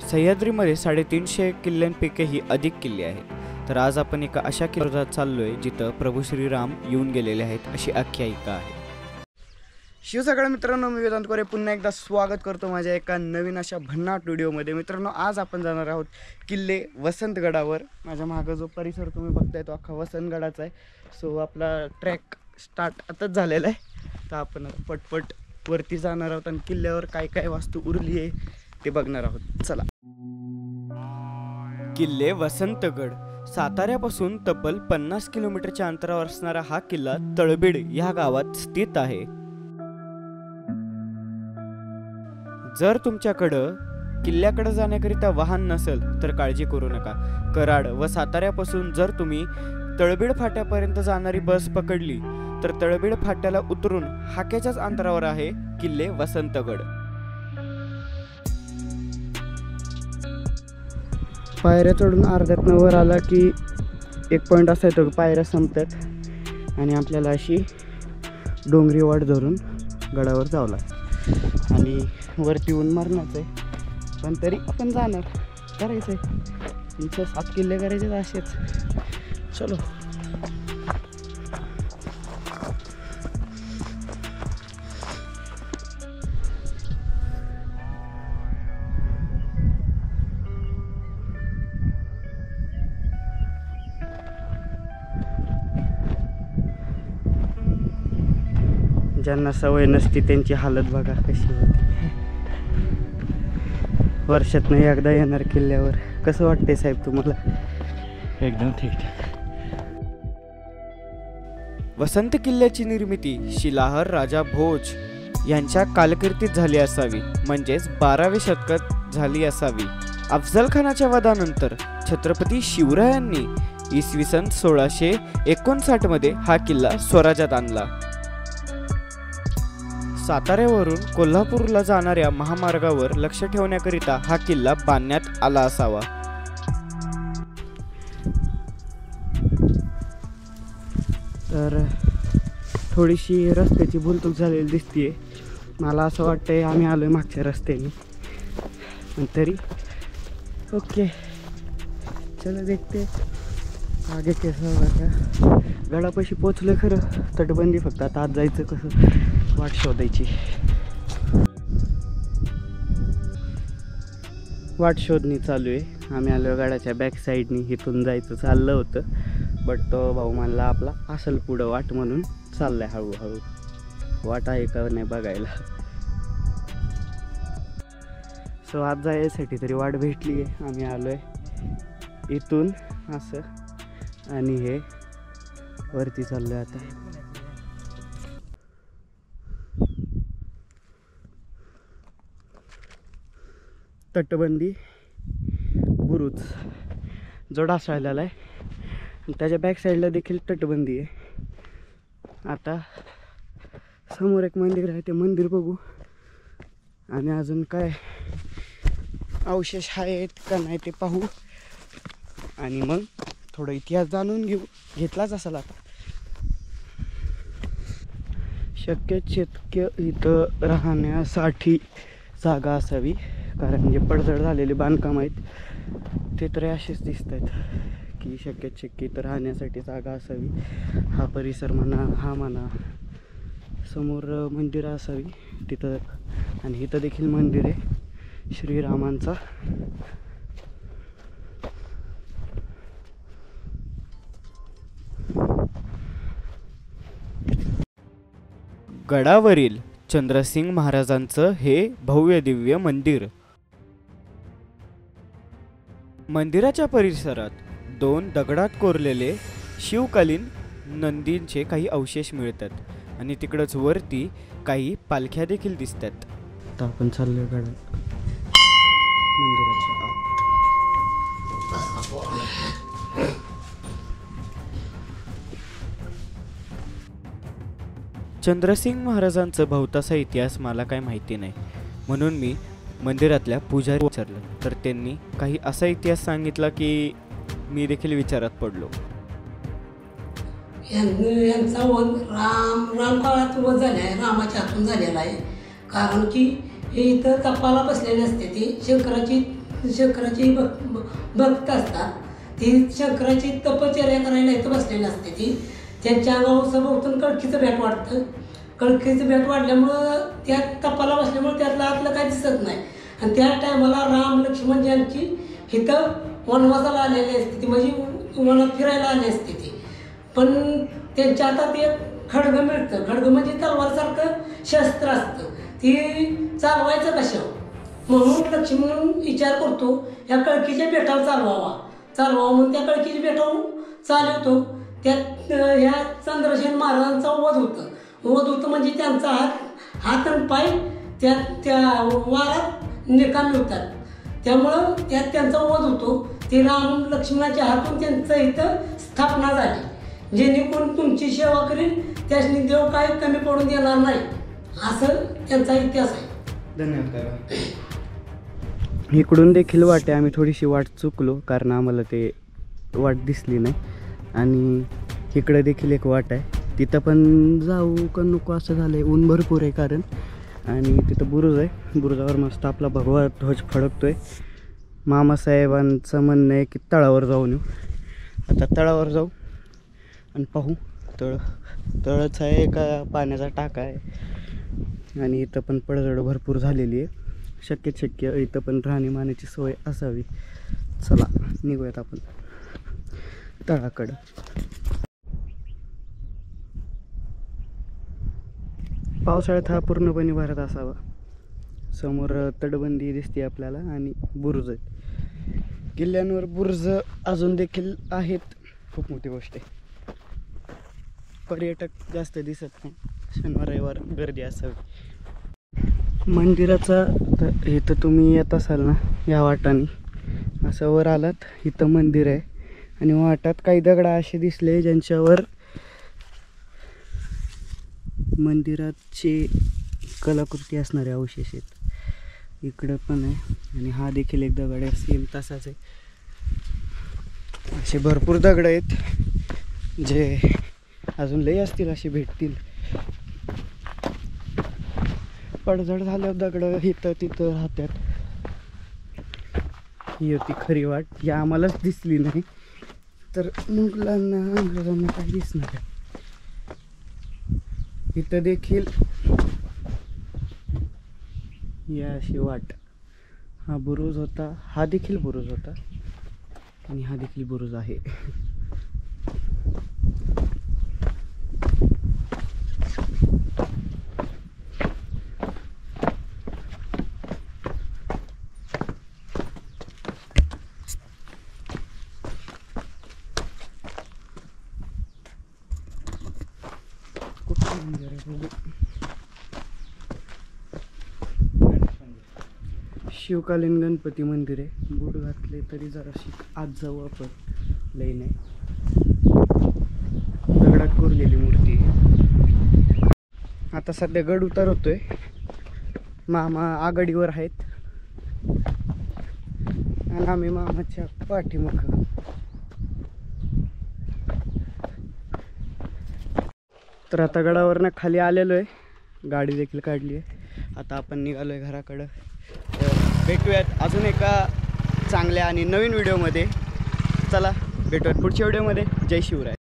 सह्याद्रीमध्ये 350 किल्ल्यांपैकीही अधिक किल्ले आहेत. तर आज आपण एका अशा किल्ल्यावर चाललोय जिथं प्रभू श्रीराम येऊन गेलेले आहेत अशी आख्यायिका आहे. शिवसगळ्या मित्रांनो, मी वेदांत कोरे पुन्हा एकदा स्वागत करतो माझ्या एका नवीन अशा भन्नाट व्हिडिओमध्ये. मित्रांनो, आज आपण जाणार आहोत किल्ले वसंतगडावर. माझ्या मागं जो परिसर तुम्ही बघताय तो अख्खा वसंतगडाचा आहे. सो आपला ट्रॅक स्टार्ट आताच झालेला आहे. तर आपण पटपट वरती जाणार आहोत आणि किल्ल्यावर काय काय वास्तू उरली आहे ते बघणार आहोत. चला. किल्ले वसंतगड साताऱ्यापासून तब्बल 50 किलोमीटरच्या अंतरावर असणारा हा किल्ला तळबीड या गावात स्थित आहे. जर तुमच्याकडं किल्ल्याकडे जाण्याकरिता वाहन नसेल तर काळजी करू नका. कराड व साताऱ्यापासून जर तुम्ही तळबीड फाट्यापर्यंत जाणारी बस पकडली तर तळबीड फाट्याला उतरून हाकेच्याच अंतरावर आहे किल्ले वसंतगड. पायऱ्या चढून अर्ध्यातनं वर आला की एक पॉईंट असा येतो, पायऱ्या संपतात आणि आपल्याला अशी डोंगरी वाट धरून गडावर जावं लागतं आणि वरती येऊन मारण्याचं आहे. पण तरी आपण जाणार, करायचं आहे. 7 किल्ले करायचे असेच. चलो. ज्यांना सवय नसती त्यांची हालत बघा कशी होती. वर्षातनं एकदा येणार किल्ल्यावर. कसं वाटतंय साहेब तुम्हाला? एकदम ठीक. वसंत किल्ल्याची निर्मिती शिलाहर राजा भोज यांच्या कालकीर्तीत झाली असावी, म्हणजेच 12व्या शतकात झाली असावी. अफजल खानाच्या वधानंतर छत्रपती शिवरायांनी इसवी सन 1659 मध्ये हा किल्ला स्वराज्यात आणला. साताऱ्यावरून कोल्हापूरला जाणाऱ्या महामार्गावर लक्ष ठेवण्याकरिता हा किल्ला बांधण्यात आला असावा. तर थोडीशी रस्त्याची भूलचूक झालेली दिसतीये. मला असं वाटतंय आम्ही आलोय मागच्या रस्त्याने, पण तरी ओके. चलो देखते आगे कसं बघा. गडापाशी पोचलं खरं, तटबंदी फक्त. आता आत जायचं कसं, वाट शोधायची. वाट शोधणी चालू आहे. आम्ही आलो गडाच्या बॅक साईडनी, इथून जायचं चाललं होतं, बट तो भाऊ म्हणला आपला असेल पुढं वाट म्हणून चाललाय हळूहळू. वाट आहे का नाही बघायला. सो आज जायसाठी तरी वाट भेटली आहे. आम्ही आलोय इथून असं आणि हे वरती चाललोय आता. तटबंदी बुरुज जो ढासळलेला आहे, त्याच्या बॅक साईडला देखील तटबंदी आहे. आता समोर एक मंदिर आहे, ते मंदिर बघू आणि अजून काय अवशेष आहेत का नाही ते पाहू आणि मग थोडं इतिहास जाणून घेतलाच असेल. आता शक्य इथं राहण्यासाठी जागा असावी, कारण जे पडझड झालेले बांधकाम आहेत ते तरी असेच दिसत आहेत की शक्य इथं राहण्यासाठी जागा असावी. हा परिसर म्हणा, हा म्हणा, समोर मंदिरं असावी तिथं. आणि इथं देखील मंदिर आहे श्रीरामांचा. गडावरील चंद्रसिंग महाराजांचं हे भव्य दिव्य मंदिर. मंदिराच्या परिसरात 2 दगडात कोरलेले शिवकालीन नंदींचे काही अवशेष मिळतात आणि तिकडच वरती काही पालख्या देखील दिसतात. आता आपण चाललोय गडात मंदिराच्या आत. चंद्रसिंग महाराजांचा बहुतांसा इतिहास मला काय माहिती नाही, म्हणून मी मंदिरातल्या पुजारी विचारलं तर त्यांनी काही असा इतिहास सांगितला की मी देखील विचारात पडलो. यांचा वध राम काळात वध झाला आहे, रामाच्या हातून झालेला आहे. कारण की हे इथं तपाला बसलेले असते. ती शंकराची भक्त असतात. ती शंकराची तपश्चर्या करायला इथं बसलेली असते. ती त्यांच्या अंगावर सभोवतून कळकीचं भेट वाटतं. कळकीचं भेट वाढल्यामुळं त्या तपाला बसल्यामुळे त्यातलं आतलं काय दिसत नाही. आणि त्या टायमाला राम लक्ष्मण यांची इथं वनवासाला आलेली असते ती, म्हणजे वनात फिरायला आली असते ती. पण त्यांच्या हातात एक खडगं मिळतं. खडगं म्हणजे तलवारसारखं शस्त्र असतं. ती चालवायचं कशावर म्हणून लक्ष्मण विचार करतो या कळकीच्या बेटावर चालवावा म्हणून त्या कळकीच्या बेटावर चालवतो. त्यात ह्या चंद्रसेन महाराजांचा वध होतं म्हणजे त्यांचा हात आणि पाय त्या वारात निकामी होतात. त्यामुळं त्यात त्यांचा वध होतो. ते राम लक्ष्मणाच्या हातून त्यांचं इथं स्थापना झाली. जेणेकरून तुमची सेवा करीन त्यासनी देव काही कमी पडून देणार नाही, असं त्यांचा इतिहास आहे. धन्यवाद. इकडून देखील वाट आहे. आम्ही थोडीशी वाट चुकलो कारण आम्हाला ते वाट दिसली नाही. आणि इकडं देखील एक वाट आहे. तिथं पण जाऊ का नको असं झालं आहे. ऊन भरपूर आहे कारण. आणि तिथं बुरुज आहे. बुरुजावर मस्त आपला भगवा ध्वज फडकतोय. मामासाहेबांचं म्हणणं आहे की तळावर जाऊन येऊ. आता तळावर जाऊ आणि पाहू. तळच आहे का पाण्याचा टाका आहे. आणि इथं पण पडझड भरपूर झालेली आहे. शक्य इथं पण राहणीमानाची सोय असावी. चला निघूयात आपण तळाकडं. पावसाळ्यात हा पूर्णपणे भरत असावा. समोर तटबंदी दिसते आपल्याला आणि बुरुज आहेत. किल्ल्यांवर बुरुज अजून देखील आहेत. खूप मोठी गोष्ट आहे. पर्यटक जास्त दिसत नाही. शनिवार रविवार गर्दी असावी. मंदिराचा इथं तुम्ही येत असाल ना या वाटाने असं वर आलात. इथं मंदिर आहे आणि वाटात काही दगडा असे दिसले ज्यांच्यावर मंदिराची कलाकृती असणारे अवशेष आहेत. इकडं पण आहे आणि हा देखील एक दगड आहे सेम तसाच आहे. असे भरपूर दगड आहेत जे अजून लई असतील असे भेटतील. पडझड झाल्यावर दगड इथं तिथं राहतात. ही होती खरी वाट. ही आम्हालाच दिसली नाही तर मुघलांना इंग्रजांना काही दिसणार आहे. इथं देखील या अशी वाट. हा बुरुज होता. हा देखील बुरुज होता आणि हा देखील बुरुज आहे. शिवकालीन गणपती मंदिर आहे. बूट घातले तरी जराशी आत जाऊ आपण. लई नाही. दगडात कोरलेली मूर्ती आहे. आता सध्या गड उतार होतोय. मामा आघाडीवर आहेत आणि आम्ही मामाच्या पाठीमाग. तर आता गडावरनं खाली आलेलो आहे. गाडी देखील काढली आहे. आता आपण निघालो आहे घराकडं. तर भेटूयात अजून एका चांगल्या आणि नवीन व्हिडिओमध्ये. चला भेटूयात पुढच्या व्हिडिओमध्ये. जय शिवराय.